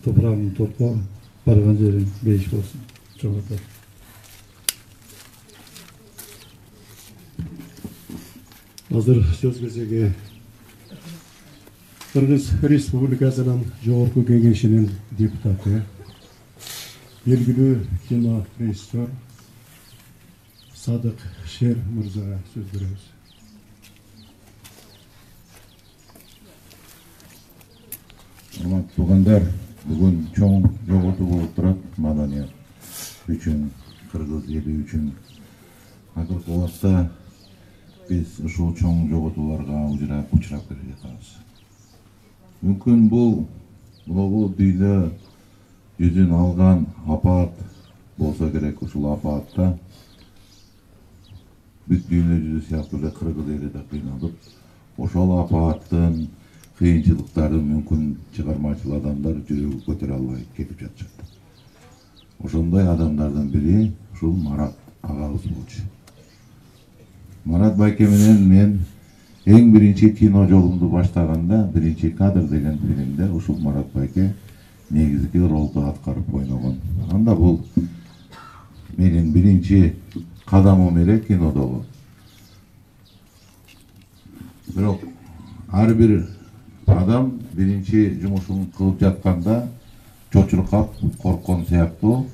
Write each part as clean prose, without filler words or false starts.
Toprağın topla, bargan jerin beyiş olsun. Çoğaltı. Hazır söz kesege Kırgız Respublikasının Жогорку Кеңешинин депутаты, белгилүү кино режиссер Садык Шер мырзага сөз беребиз. Урматтуу туугандар, бүгүн чоң жоготуу болуп турат маданият үчүн, кыргыз эли үчүн. Акыркы убакта биз ушул чоң жоготууларга учурап келе жатабыз. Мүмкүн бул дүйнө жүзүн алган апаат болсо керек. Ушул апаатта бүт дүйнө жүзү сыяктуу эле кыргыз эли да кыйналып, ошол апааттын кыйынчылыктарын мүмкүн чыгармачыл адамдар жүрөгү көтөрө албай кетип жатышат. Ошондой адамдардын бири ушул Марат агабыз болчу. Марат байке менен мен эң биринчи кино жолумду баштаганда, биринчи кадр деген фильмде ушул Марат байке негизги ролду аткарып ойногон. Анда бул менин биринчи кадамым эле кинодогу. Бирок ар бир адам биринчи жумушун кылып жатканда чочуркап корккон сыяктуу.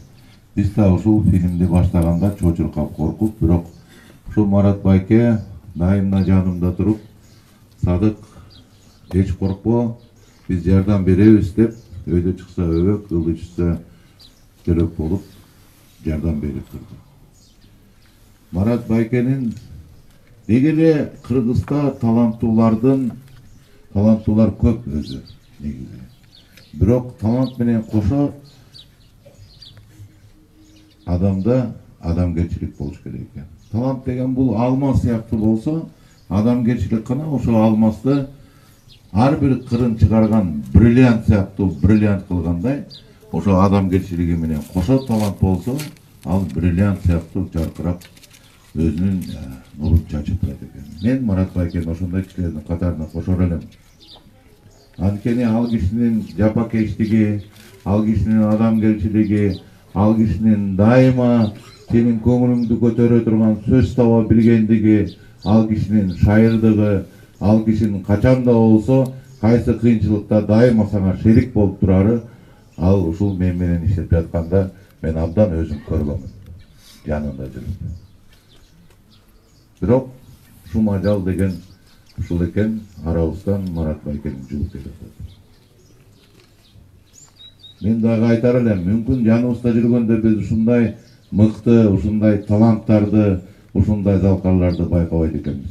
Биз да ушул фильмди баштаганда чочуркап коркуп, бирок ушул Марат байке дайымда жанымда туруп, Садык, эч коркпо, биз жардам беребиз деп, өйдө чыкса өбөк, ылдый чыкса жөрөк болуп жардам берип турду. Марат байкенин деги эле Кыргызда таланттуулар көп өзү негизи. Бирок талант менен кошо адамда адамгерчилик болуш керек экен. Талант деген бул алмаз сыяктуу болсо, адамгерчилик кана ошол алмазды ар бир кырын чыгарган бриллиант сыяктуу бриллиант кылгандай, ошол адамгерчилиги менен кошо талант болсо, ал бриллиант сыяктуу жаркырап өзүнүн нурун чачып турат экен. Мен Марат байкени ошондой кишилердин катарына кошор элем. Анткени ал кишинин жапакечтиги, ал кишинин адамгерчилиги, ал кишинин дайыма сенин көңүлүңдү көтөрө турган сөз таба билгендиги, ал кишинин шайырдыгы, ал кишинин качанда болсо кайсы кыйынчылыкта дайыма сага шерик болуп турары, ал ушул мен менен иштеп жатканда мен абдан өзүм көргөмүн, жанында жүрүп. Бирок ушул ажал деген ушул экен, арабыздан Марат байкенин жугуп кетип атат. Мен дагы айтар элем, мүмкүн жаныбызда жүргөндө биз ушундай мыкты, ушундай таланттарды, ушундай залкарларды байкабайт экенбиз.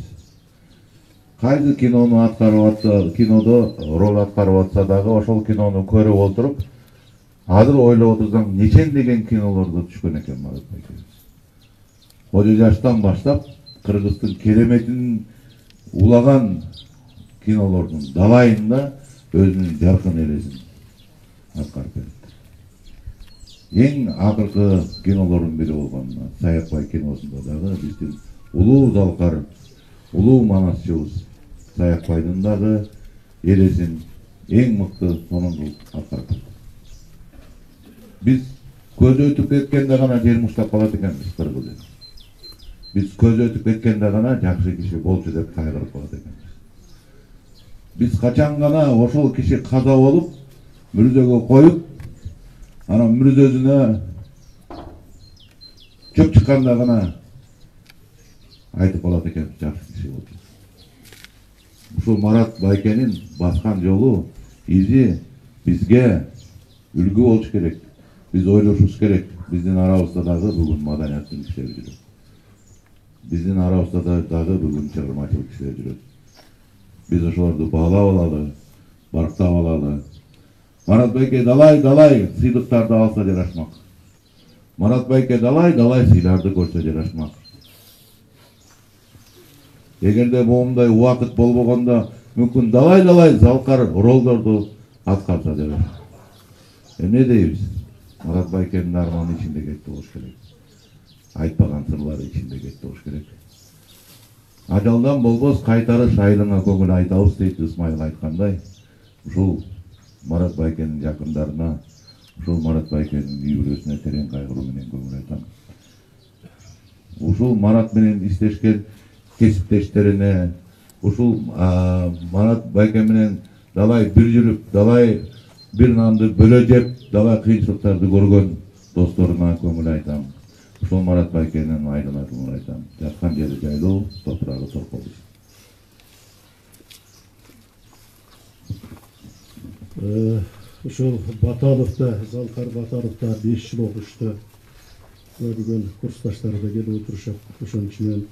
Кайсы кинону аткарып атса, кинодо роль аткарып атса дагы ошол кинону көрүп отуруп, азыр ойлоп отурсаң, нечен деген кинолордо түшкөн экен Марат байке. Кожо жаштан баштап Кыргыздын кереметин улаган кинолордун далайында өзүнүн жаркын элесин аткарып берди. Эң акыркы кинолордун бири болгон Саякбай киносунда дагы биздин улуу залкар, улуу манасчыбыз Саякбайдын дагы элесин эң мыкты сонун аткарып берди. Биз көзү өтүп кеткенде гана жер муштап калат экенбиз Кыргыз эли. Биз көзү өтүп кеткенде гана жакшы киши болчу деп кайгырып калат экенбиз. Биз качан гана ошол киши каза болуп, мүрзөгө коюп, анан мүрзөсүнө чөп чыкканда гана айтып калат экенбиз, жакшы киши болчу. Ушул Марат байкенин баскан жолу, изи бизге үлгү болуш керек. Биз ойлошубуз керек. Биздин арабызда дагы бүгүн маданияттын кишилери жүрөт. Биздин арабызда дагы бүгүн чыгармачылык кишилер жүрөт. Биз ошолорду баалап алалы, барктап алалы. Марат байке далай сыйлыктарды алса жарашмак. Марат байке далай сыйларды көрсө жарашмак. Эгерде моундай убакыт болбогондо мүмкүн далай залкар ролдорду аткарса жарашмак. Эмне дейбиз? Марат байкенин арманы ичинде кетти болуш керек. Айтпаган сырлары ичинде кетти болуш керек. Ажалдан болбос кайтарыш айылыңа көңүл айтабыз дейт Ысмайыл айткандай. Ушул Marat Байкенин жакындарына, ушул Марат Байкенин үй бүлөсүнө терең кайгыруу менен көңүл айтам. Ушул Марат менен иштешкен кесиптештерине, ушул Марат Байкен менен далай бир жүрүп, далай бир нанды бөлө жеп, далай кыйынчылыктарды көргөн досторуна көңүл айтам. Ушул Марат Байкенин айылына көңүл айтам. Жаткан жери жайлуу, топурагы торкол. Ушул Баталовда, Залкар Баталовда 5 жыл окушту. Бүгүн курсташтары да келип отурушат. Ошон үчүн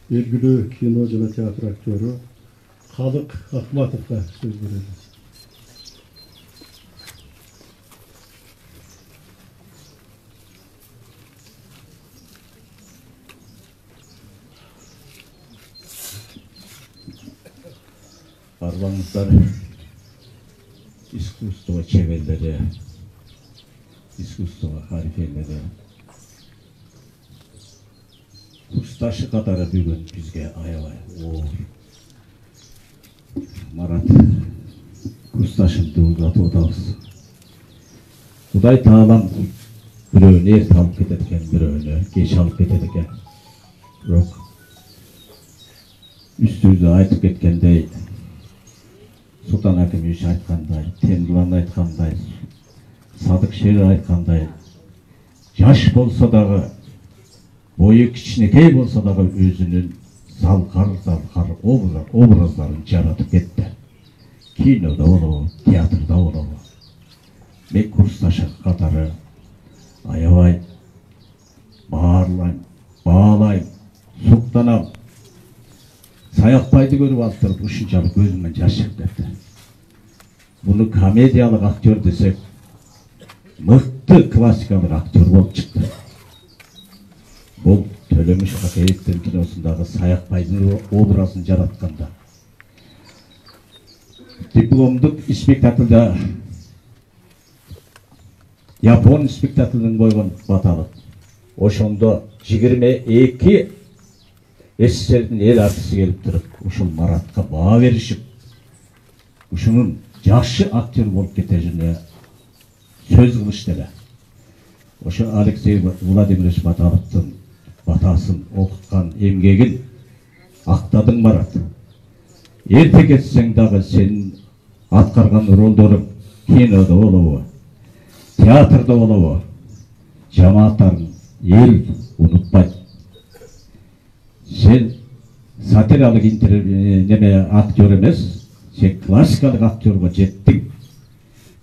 белгилүү кино жана театр актёру Халык Акматовго сөз берели. Арбаңыздар искусство чеберлери, искусство харифелери, курсташы катары бүгүн бизге аябай оор. Марат, курсташымды уйлатып атабыз. Кудай таалам бирөөнү эрте алып кетет экен, бирөөнү кеч алып кетет экен. Бирок үстүрдө айтып кеткендей, Султан Акимович айткандай, Темирлан айткандай, Садык Шер айткандай, жаш болсо дагы, бою кичинекей болсо дагы өзүнүн залкар образдарын жаратып кетти. Кинода болобу, театрда болобу. Мен курсташы катары аябай баалайм, суктанам. Саякбайды көрүп алып туруп ушунчалык көзүмөн жаш чыгып кетти. Буну комедиялык актер десек, мыкты классикалык актер болуп чыкты. Бул Төлөмүш Акаевдин киносундагы Саякбайдын образын жаратканда. Дипломдук спектакльда Япон спектакльын койгон Баталов. Ошондо 22 СССРдин эл артисти келип туруп, ушул Маратка баа беришип, ушунун жакшы актер болуп кетешине сөз кылышты эле. Ошо Алексей Владимирович Баталовдун батасын окуткан эмгегин актадың Марат. Эрте кетсең дагы сенин аткарган ролдоруң кинодо болобу, театрда болобу, жамааттарын эл унутпайт. Сен сатиралык неме актер эмес, сен классикалык актерго жеттиң.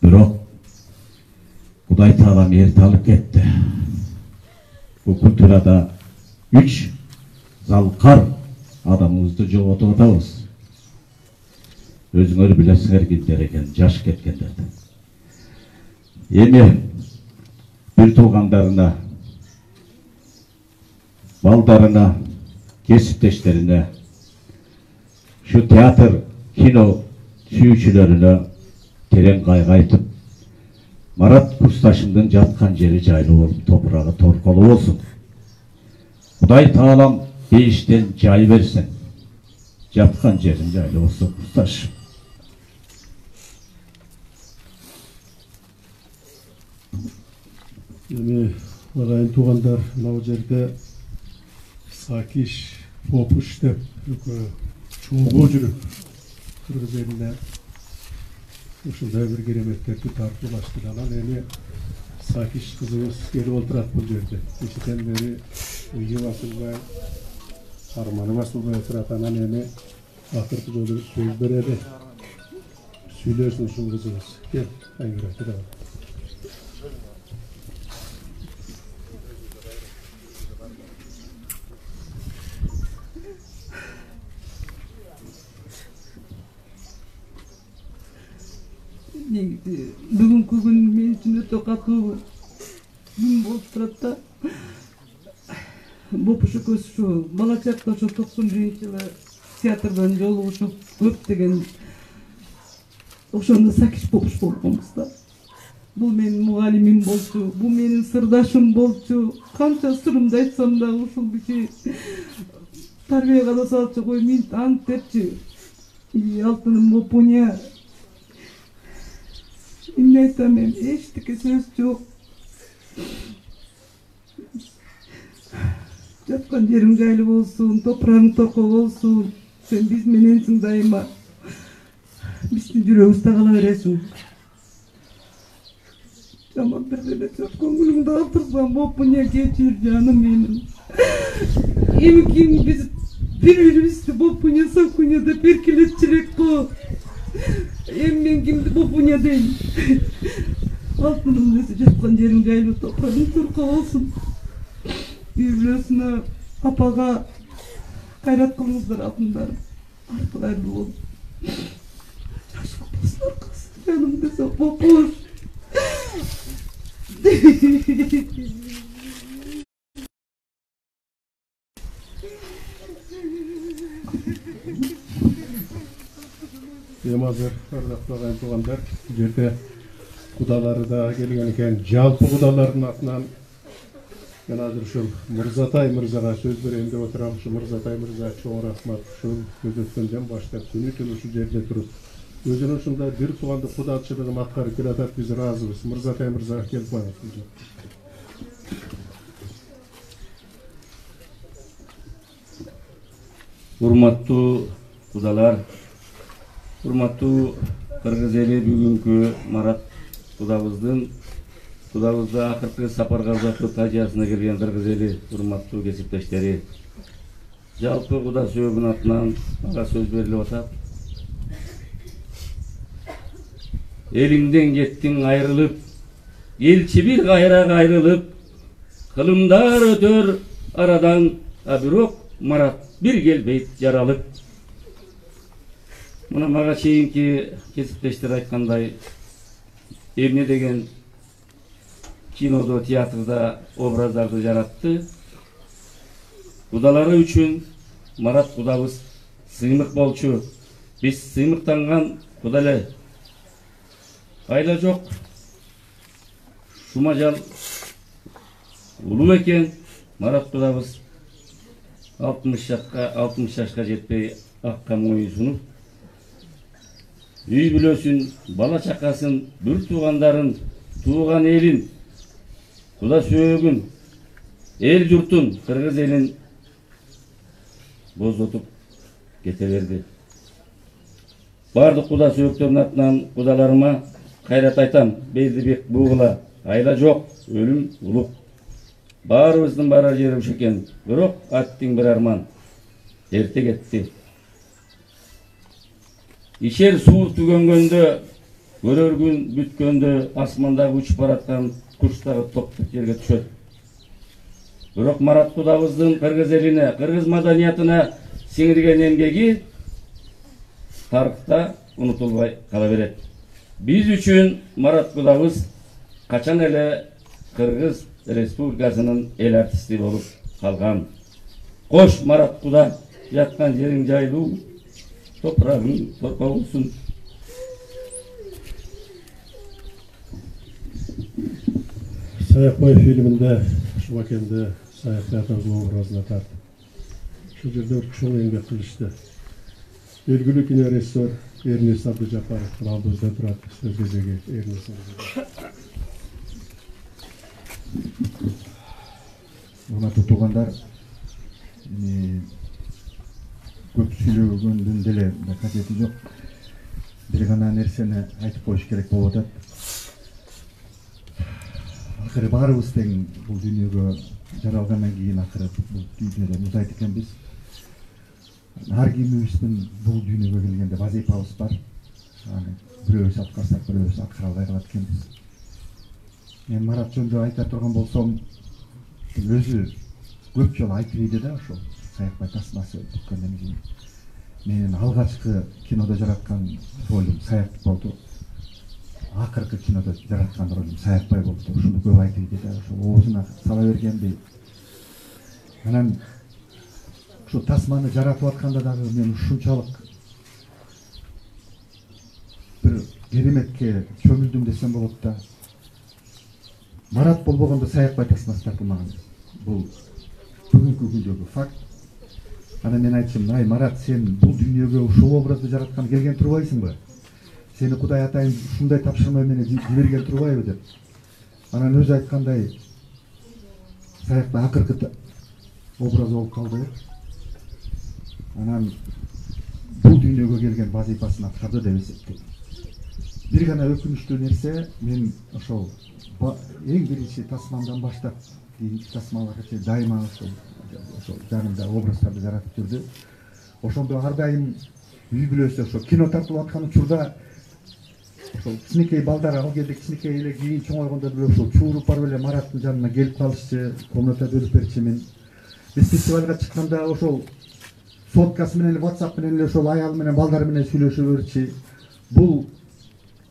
Бирок Кудай таалам эрте алып кетти. Бул культурада 3 залкар адамыбызды жоготуп атабыз. Өзүңөр билесиңер кимдер экен, жаш кеткендерди. Эми бир туугандарына, балдарына, кесиптештерине, şu театр, кино сүйүүчүлөрүнө терең кайгы айтып, Марат курсташымдын жаткан жери жайлуу болуп, топурагы торколуу болсун. Кудай таалам бейиштен жай берсин. Жаткан жерин жайлуу болсун, курсташ. Эми агайын туугандар, мына жерде Сакиш Попуш деп чоңго жүрүп кыргыз элине ушундай бир кереметтерди тартуулашты. Анан эми Сакиш кызыбыз келип отурат бул жерде. Кечеден бери үйү басылбай, арманы басылбай отурат. Анан эми акыркы жолу сөз берели. Сүйлөсүн ушул кызыбыз. Кел, айгыра. Бүгүнкү күн мен үчүн өтө катуу күн болуп турат да. Бопуш экөөбүз ушу бала чакта ошо 91-жылы театрдан жолугушуп көптөгөн ошондо Сакиш Попуш болгонбуз да. Бул менин мугалимим болчу, бул менин сырдашым болчу. Канча сырымды айтсам да ушул киши тарбия кыла салчу, кой мен ант депчи. Алтыным Бопуня Emне айтам эми, эчтеке сөз жок. Жаткан жериң жайлуу болсун, топурагың торко болсун. Sen biz menensin dayıma. Bizdin жүрөгүбүздө кала бересиң. Жаман бир эле сөз көңүлүңдү алтырсам болуп эмне кечир жаным менин. Эми биз бири-бирибизди бопуня сакуня деп эркелетчилек го. Эми мен кимди бопуня дейм. Алтыным десе жаткан жериң жайлуу, топурагың торко болсун. Үй-бүлөсүнө, апага кайрат кылыңыздар алтындар. Аркылайлуу болуп. Жашып болсун аркасы. Жаным десе бопуш. Эми азыр ардактуу агайын туугандар, бул жерде кудалары да келген экен. Жалпы кудалардын атынан мен азыр ушул Мырзатай мырзага сөз берейин деп отурам. Ушу Мырзатай мырза чоң рахмат. Ушул көз өткөндөн баштап түнү-түн ушул жерде туруп, өзүнүн ушундай бир туугандык кудачылыгын аткарып келатат. Биз ыраазыбыз. Мырзатай мырза келип коюңуз. Урматтуу кудалар, урматтуу кыргыз эли, бүгүнкү Марат кудабызды акыркы сапарга узатуу тажиясына келген кыргыз эли, урматтуу кесиптештери. Жалпы куда сөөгүнүн атынан ага сөз берилип атат. Элиңден кеттиң айрылып, элчи бир кайра кайрылып, кылымдар өтөр арадан, а бирок Марат бир келбейт жаралып. Мына мага чейинки кесиптештер айткандай, эмне деген кинодо, театрда образдарды жаратты. Кудалары үчүн Марат кудабыз сыймык болчу. Биз сыймыктанган куда эле. Айла жок. Шумажал улуу экен. Марат кудабыз 60 жашка жетпей акка моюнсунуп, үй бүлөсүн, бала чакасын, бүр туугандарын, тууган элин, куда сөөгүн, эл журтун, кыргыз элин боздотуп кете берди. Бардык куда сөөктөрдүн атынан кудаларыма кайрат айтам. Белдибек бугула, айла жок, өлүм улук. Баарыбыздын барар жерибиз экен, бирок аттың бир арман эрте кетти. Ишер суур түгөнгөндө, көрөр күн бүткөндө, асмандагы учуп бараткан курстагы топтук жерге түшөт. Бирок Марат кудабыздын кыргыз элине, кыргыз маданиятына сиңирген эмгеги тарыхта унутулбай кала берет. Биз үчүн Марат кудабыз качан эле Кыргыз Республикасынын эл артисти болуп калган. Кош Марат куда, жаткан жериң жайлуу, топурагың торко болсун. Саякбай фильминде Шумакенде Саякбай атамыздын образына тартып, ушул жерде чоң эмгек кылышты. Белгилүү кинорежиссер Эрнест Абдыжапаров алдыбызда турат. Сөз кезеги Эрнест. Урматтуу туугандар, көп сүйлөгөндүн деле кажети жок. Бир гана нерсени айтып коюш керек болуп атат. Акыры баарыбыз тең бул дүйнөгө жаралгандан кийин акыры бул дүйнөдө музайт экенбиз. Ар кимибиздин бул дүйнөгө келгенде вазифабыз бар. Бирөөбүз аткарсак, бирөөбүз аткара албай калат экенбиз. Мен Марат жөнүндө айта турган болсом, өзү көп жолу айтып ийди да, ошол Саякбай тасмасы бүткөндөн кийин. Менин алгачкы кинодо жараткан ролум Саяк болду. Акыркы кинодо жараткан ролум Саякбай болду. Ушуну көп айтып ийди да, ошол оозуна сала бергенди. Анан ушул тасманы жаратып атканда дагы мен ушунчалык бир кереметке чөмүлдүм десем болот да. Марат болбогондо Саякбай тасмасы тартылмаган. Бул бүгүнкү күндөгү факт. Анан мен айтчым, ай Марат, сен бул дүйнөгө ушул образды жараткан келген турбайсыңбы? Seni Kuday Atayын ушундай тапшырма менен жиберген турбайбы деп. Анан өзү айткандай саякта акыркы образ болуп калды. Анан бул дүйнөгө келген вазифасын аткарды деп эсептейм. Бир гана өкүнүчтүү нерсе, мен ошол эң биринчи тасмамдан баштап кийинки тасмаларга чейин дайыма ошол жанымда образдарды жаратып жүрдү. Ошондо ар дайым үй бүлөсү ошо кино тартылып аткан учурда ошол кичинекей балдар ал кезде кичинекей эле кийин чоңойгондо деле ошол чууруп барып эле Мараттын жанына келип калышчу, комната бөлүп берчү мен. Биз фестивалга чыкканда ошол соткасы менен эле WhatsApp менен эле ошол аял менен балдар менен сүйлөшө берчү. Бул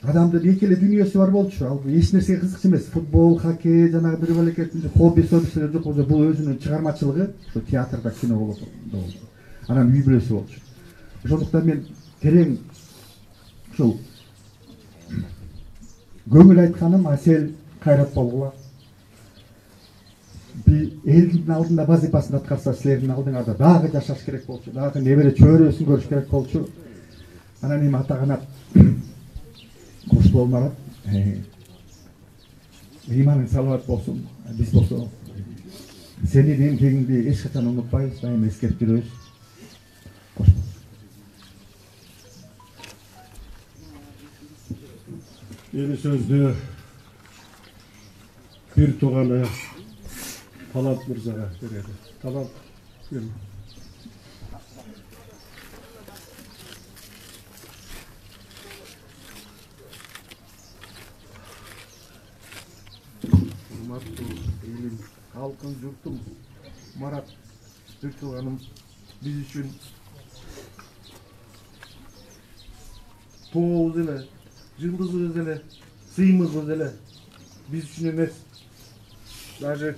адамдын эки эле дүйнөсү бар болчу. Ал эч нерсеге кызыкчу эмес. Футбол, хоккей, жанагы бир балекет хоббиси жок болчу. Бул өзүнүн чыгармачылыгы ошо театрда, кино болду. Анан үй бүлөсү болчу. Ошондуктан мен терең ушул көңүл айтканым Асел Кайрат болгула. Элдин алдында вазифасын аткарса, силердин алдыңарда дагы жашаш керек болчу. Дагы небере чөйрөсүн көрүш керек болчу. Анан эми атаганат куш болмарат. Иманың салават болсун. Биз болсо сенин эмгегиңди эч качан унутпайбыз, дайым эскертип жүрөбүз. Эми сөздү бир тууганы Талант мырзага береді. Талант, бuyurun. Урматтуу элим, халкым, журтум, Марат Түркүлганым биз үчүн тообуз эле, жылдызыбыз эле, сыйымыбыз эле. Биз үчүн эмес. Даже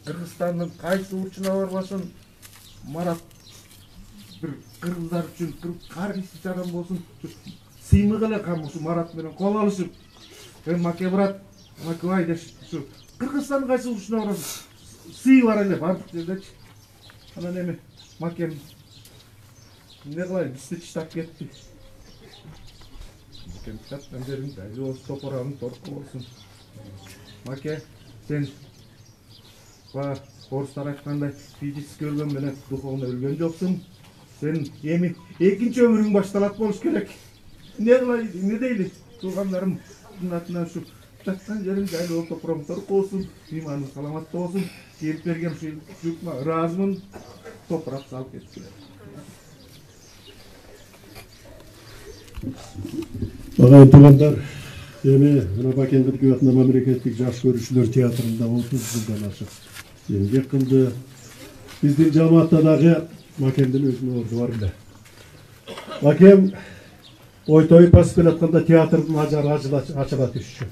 Кыргызстандын кайсы бурчуна барбасын, Марат бир кыргыздар үчүн каргысыз адам болсун, сыймык эле камушу Марат менен кол алышып, маке брат, макебай деп ушу Кыргызстандын кайсы бурчуна барасың, сый бар эле бардык жердечи. Анан эми макем эмне кылайын, бизди таштап кетти. Макем таштап бериң, жайы болсун, топурагың торку болсун. Маке, сен орустар айткандай физически өлгөн менен духовно өлгөн жоксуң. Сен эми экинчи өмүрүң башталат болуш керек. Эмне кылайын, эмне дейли? Туугандарым атынан ушу жаткан жериң жайлуу болуп, топурагың торку болсун, ыйманың саламаттуу болсун. Келип берген ушуга ыраазымын. Топурак салып кетти. Агайын туугандар, эми мына Бакендерге атынан мамлекеттик жаш көрүүчүлөр театрында 30 жылдан ашык эмгек кылды. Биздин жамаатта дагы Макемдин өзүнүн орду бар эле. Макем ойтой басып келатканда театрдын ажары ачыла түшчү.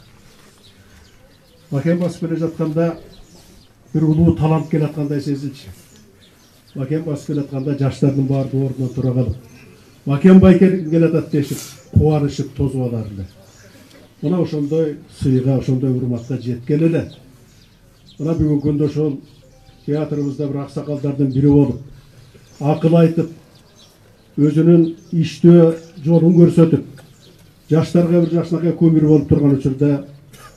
Макем басып келе жатканда бир улуу талант келаткандай сезилчү. Макем басып келатканда жаштардын баардыгы ордунан тура калып, Макем байкер келатат дешип, кубанышып тозуп алар эле. Мына ошондой сыйга, ошондой урматка жеткен эле. Мына бүгүнкү күндө ошол театрыбызда бир аксакалдардын бири болуп, акыл айтып, өзүнүн иштөө жолун көрсөтүп, жаштарга бир жакшынакай көмүр болуп турган учурда,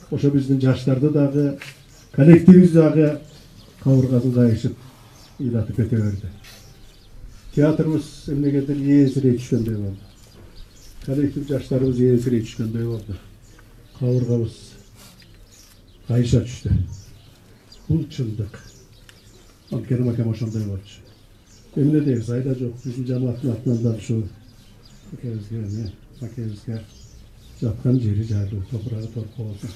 ошо биздин жаштарды дагы, коллективибиз дагы кабыргасын кайышып, ыйлатып кете берди. Театрыбыз эмнегедир эзирей түшкөндөй болду. Коллектив жаштарыбыз эзирей түшкөндөй болду. Кабыргабыз кайыша түштү. Бул чындык. Анткени Макем ошондой болчу. Эмне дейбиз, айда жок. Биздин жамааттын атынан да ушу Макебизге жаткан жери жайлуу, топурагы торку болсун.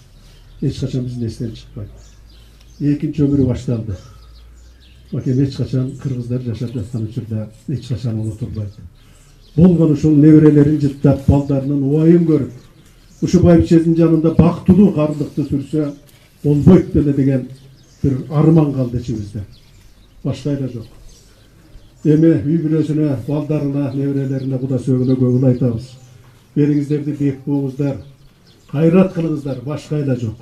Эч качан биздин эстен чыкпайт. Экинчи өмүрү башталды. Макем эч качан кыргыздар жашап жаткан учурда эч качан унутулбайт. Болгон ушул неберелерин жыттап, балдарынын убайын көрүп, ушу байбичесинин жанында бактылуу кардыкты сүрсө болбойт деле деген бир арман калды ичибизде. Башка айла жок. Эми үй бүлөсүнө, балдарына, неберелерине, куда сөөгүнө көңүл айтабыз. Бериңиздерди бек буңуздар, кайрат кылыңыздар, башка айла жок.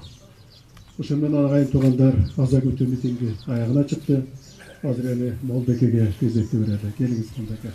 Ошон менен агайын туугандар, аза күтүү митинги аягына чыкты. Азыр эми Молдекеге кезекти берели. Келиңиз Молдеке.